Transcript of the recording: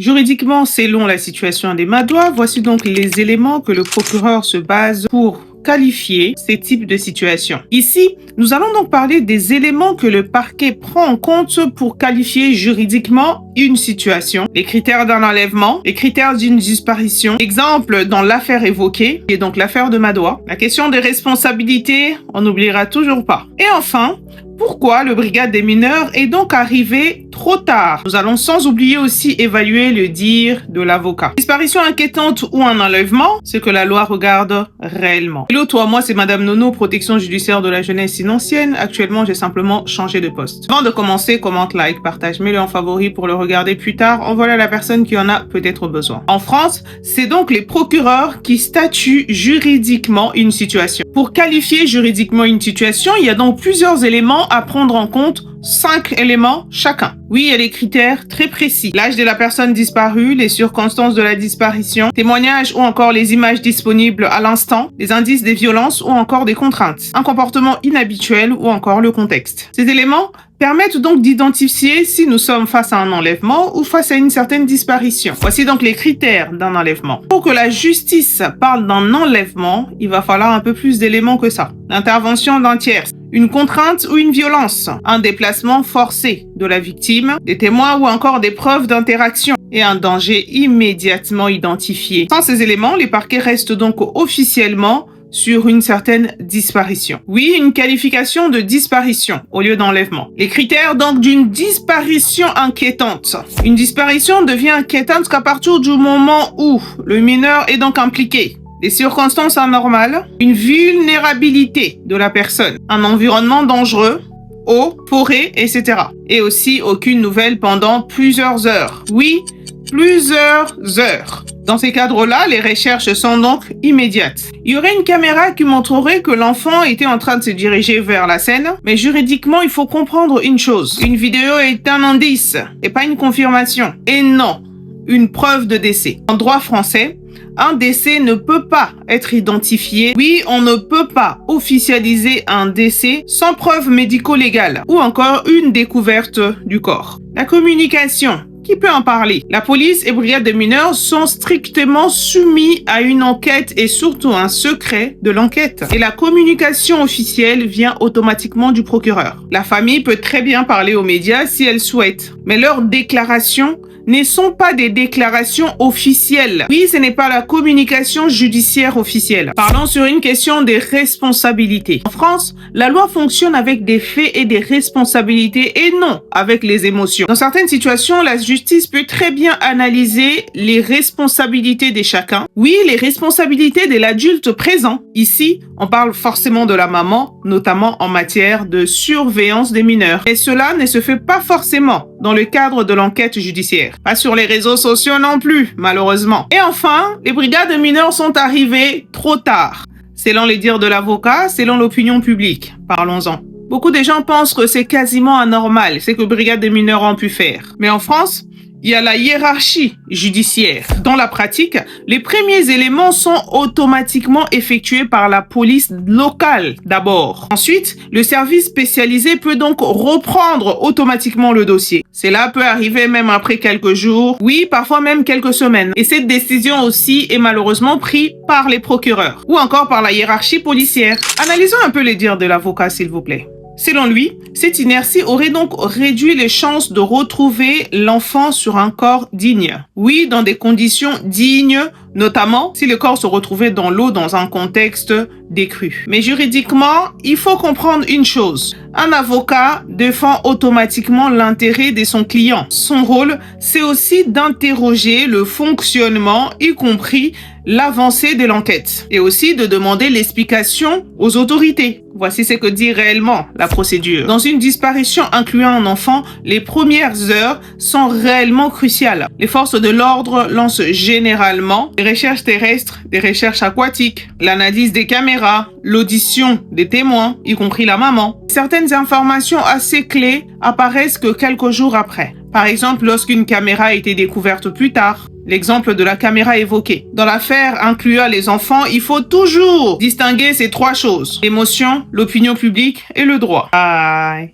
Juridiquement, selon la situation des Madois, voici donc les éléments que le procureur se base pour qualifier ces types de situations. Ici, nous allons donc parler des éléments que le parquet prend en compte pour qualifier juridiquement une situation, les critères d'un enlèvement, les critères d'une disparition. Exemple dans l'affaire évoquée, qui est donc l'affaire de Madois. La question des responsabilités, on n'oubliera toujours pas. Et enfin, pourquoi le brigade des mineurs est donc arrivé trop tard? Nous allons sans oublier aussi évaluer le dire de l'avocat. Disparition inquiétante ou un enlèvement, c'est que la loi regarde réellement. Hello toi, moi c'est Madame Nono, protection judiciaire de la jeunesse inancienne. Actuellement, j'ai simplement changé de poste. Avant de commencer, commente, like, partage, mets-le en favori pour le regarder plus tard. Envoie-le à la personne qui en a peut-être besoin. En France, c'est donc les procureurs qui statuent juridiquement une situation. Pour qualifier juridiquement une situation, il y a donc plusieurs éléments à prendre en compte, 5 éléments chacun. Oui, il y a des critères très précis. L'âge de la personne disparue, les circonstances de la disparition, témoignages ou encore les images disponibles à l'instant, les indices des violences ou encore des contraintes, un comportement inhabituel ou encore le contexte. Ces éléments permettent donc d'identifier si nous sommes face à un enlèvement ou face à une certaine disparition. Voici donc les critères d'un enlèvement. Pour que la justice parle d'un enlèvement, il va falloir un peu plus d'éléments que ça. L'intervention d'un tiers, une contrainte ou une violence, un déplacement forcé de la victime, des témoins ou encore des preuves d'interaction et un danger immédiatement identifié. Sans ces éléments, les parquets restent donc officiellement sur une certaine disparition. Oui, une qualification de disparition au lieu d'enlèvement. Les critères donc d'une disparition inquiétante. Une disparition devient inquiétante qu'à partir du moment où le mineur est donc impliqué. Des circonstances anormales, une vulnérabilité de la personne, un environnement dangereux, eau, forêt, etc. Et aussi aucune nouvelle pendant plusieurs heures. Oui, plusieurs heures. Dans ces cadres-là, les recherches sont donc immédiates. Il y aurait une caméra qui montrerait que l'enfant était en train de se diriger vers la scène, mais juridiquement, il faut comprendre une chose. Une vidéo est un indice et pas une confirmation. Et non, une preuve de décès. En droit français, un décès ne peut pas être identifié. Oui, on ne peut pas officialiser un décès sans preuve médico-légale ou encore une découverte du corps. La communication. Qui peut en parler? La police et brigade des mineurs sont strictement soumis à une enquête et surtout un secret de l'enquête. Et la communication officielle vient automatiquement du procureur. La famille peut très bien parler aux médias si elle souhaite, mais leurs déclarations ne sont pas des déclarations officielles. Oui, ce n'est pas la communication judiciaire officielle. Parlons sur une question des responsabilités. En France, la loi fonctionne avec des faits et des responsabilités et non avec les émotions. Dans certaines situations, la justice peut très bien analyser les responsabilités de chacun. Oui, les responsabilités de l'adulte présent. Ici, on parle forcément de la maman, notamment en matière de surveillance des mineurs. Et cela ne se fait pas forcément dans le cadre de l'enquête judiciaire. Pas sur les réseaux sociaux non plus, malheureusement. Et enfin, les brigades de mineurs sont arrivées trop tard. Selon les dires de l'avocat, selon l'opinion publique. Parlons-en. Beaucoup de gens pensent que c'est quasiment anormal, ce que brigades de mineurs ont pu faire. Mais en France, il y a la hiérarchie judiciaire. Dans la pratique, les premiers éléments sont automatiquement effectués par la police locale d'abord. Ensuite, le service spécialisé peut donc reprendre automatiquement le dossier. Cela peut arriver même après quelques jours, oui, parfois même quelques semaines. Et cette décision aussi est malheureusement prise par les procureurs ou encore par la hiérarchie policière. Analysons un peu les dires de l'avocat, s'il vous plaît. Selon lui, cette inertie aurait donc réduit les chances de retrouver l'enfant sur un corps digne. Oui, dans des conditions dignes, notamment si le corps se retrouvait dans l'eau dans un contexte décru. Mais juridiquement, il faut comprendre une chose. Un avocat défend automatiquement l'intérêt de son client. Son rôle, c'est aussi d'interroger le fonctionnement, y compris l'avancée de l'enquête, et aussi de demander l'explication aux autorités. Voici ce que dit réellement la procédure. Dans une disparition incluant un enfant, les premières heures sont réellement cruciales. Les forces de l'ordre lancent généralement des recherches terrestres, des recherches aquatiques, l'analyse des caméras, l'audition des témoins, y compris la maman. Certaines informations assez clés apparaissent que quelques jours après. Par exemple, lorsqu'une caméra a été découverte plus tard. L'exemple de la caméra évoquée. Dans l'affaire incluant les enfants, il faut toujours distinguer ces trois choses. L'émotion, l'opinion publique et le droit. Bye.